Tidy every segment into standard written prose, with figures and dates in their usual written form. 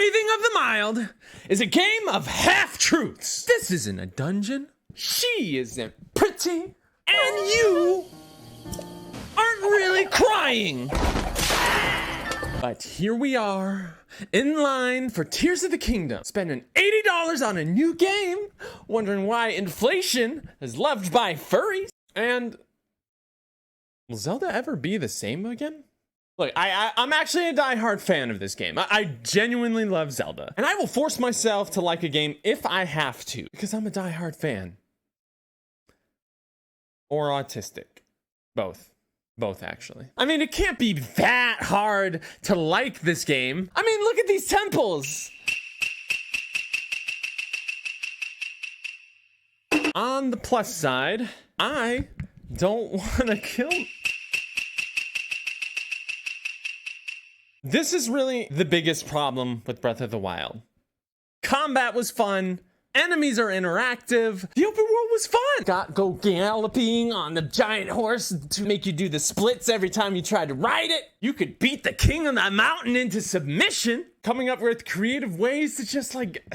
Breathing of the Mild is a game of half-truths. This isn't a dungeon. She isn't pretty. And you aren't really crying. But here we are, in line for Tears of the Kingdom, spending $80 on a new game, wondering why inflation is loved by furries. And will Zelda ever be the same again? Look, I'm actually a diehard fan of this game. I genuinely love Zelda. And I will force myself to like a game if I have to, because I'm a diehard fan. Or autistic. Both. Both, actually. I mean, it can't be that hard to like this game. I mean, look at these temples. On the plus side, I don't want to kill. This is really the biggest problem with Breath of the Wild. Combat was fun. Enemies are interactive. The open world was fun. Go galloping on the giant horse to make you do the splits every time you tried to ride it. You could beat the king on that mountain into submission. Coming up with creative ways to just like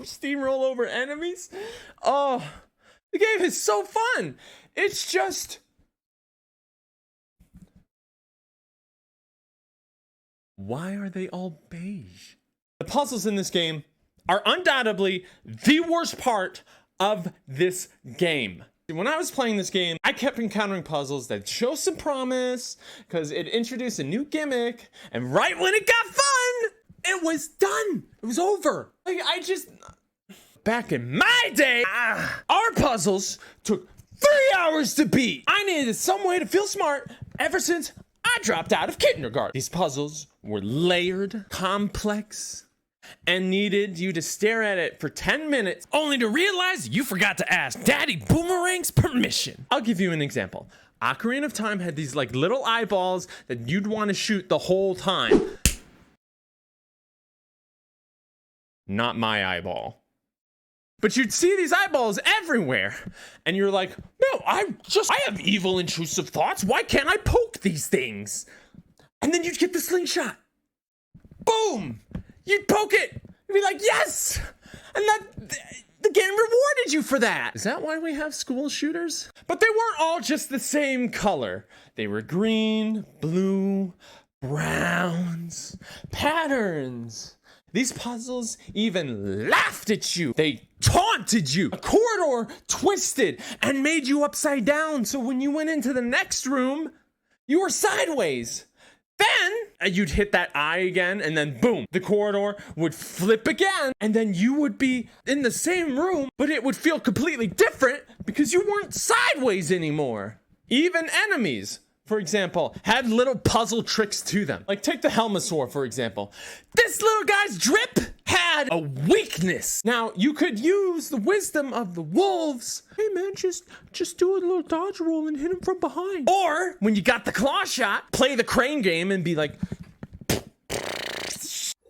steamroll over enemies. Oh, the game is so fun. It's just... Why are they all beige? The puzzles in this game are undoubtedly the worst part of this game. When I was playing this game, I kept encountering puzzles that show some promise because it introduced a new gimmick, and right when it got fun, it was done. It was over. Like, back in my day, our puzzles took 3 hours to beat. I needed some way to feel smart ever since I dropped out of kindergarten. These puzzles were layered, complex, and needed you to stare at it for 10 minutes only to realize you forgot to ask Daddy Boomerang's permission. I'll give you an example. Ocarina of Time had these like little eyeballs that you'd want to shoot the whole time. Not my eyeball. But you'd see these eyeballs everywhere. And you're like, no, I have evil, intrusive thoughts. Why can't I poke these things? And then you'd get the slingshot. Boom! You'd poke it. You'd be like, yes! And the game rewarded you for that. Is that why we have school shooters? But they weren't all just the same color. They were green, blue, browns, patterns. These puzzles even laughed at you. They taunted you. A corridor twisted and made you upside down. So when you went into the next room, you were sideways. Then you'd hit that eye again, and then boom, the corridor would flip again, and then you would be in the same room, but it would feel completely different because you weren't sideways anymore. Even enemies, for example, had little puzzle tricks to them. Like take the Helmasaur, for example. This little guy's drip had a weakness. Now, you could use the wisdom of the wolves. Hey man, just do a little dodge roll and hit him from behind. Or, when you got the claw shot, play the crane game and be like...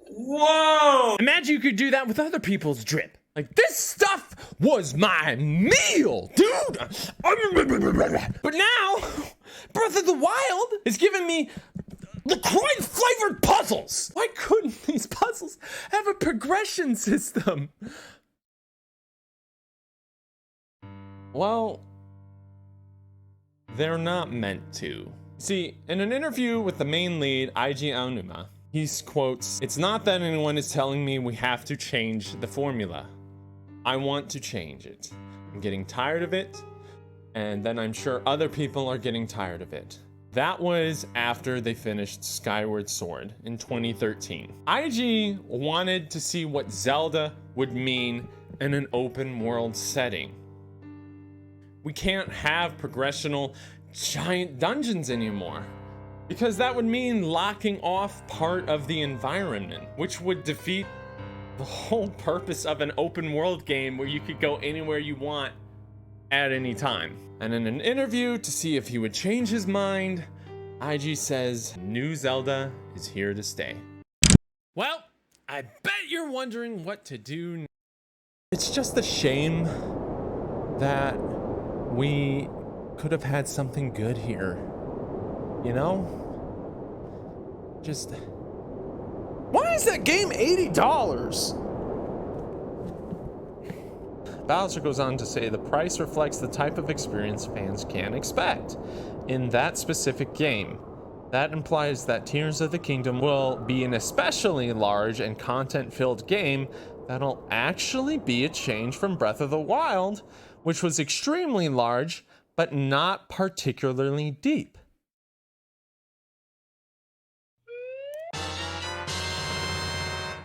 Whoa! Imagine you could do that with other people's drip. Like, this stuff was my meal, dude! But now, Breath of the Wild is giving me the crime-flavored puzzles! Why couldn't these puzzles have a progression system? Well, they're not meant to. See, in an interview with the main lead, Eiji Aonuma, he quotes, "It's not that anyone is telling me we have to change the formula. I want to change it. I'm getting tired of it, and then I'm sure other people are getting tired of it." That was after they finished Skyward Sword in 2013. IG wanted to see what Zelda would mean in an open world setting. We can't have progressional giant dungeons anymore, because that would mean locking off part of the environment, which would defeat the whole purpose of an open world game where you could go anywhere you want at any time. And in an interview to see if he would change his mind, IG says, "New Zelda is here to stay." Well, I bet you're wondering what to do now. It's just a shame that we could have had something good here. You know? Just... Why is that game $80? Bowser goes on to say the price reflects the type of experience fans can expect in that specific game. That implies that Tears of the Kingdom will be an especially large and content-filled game that'll actually be a change from Breath of the Wild, which was extremely large but not particularly deep.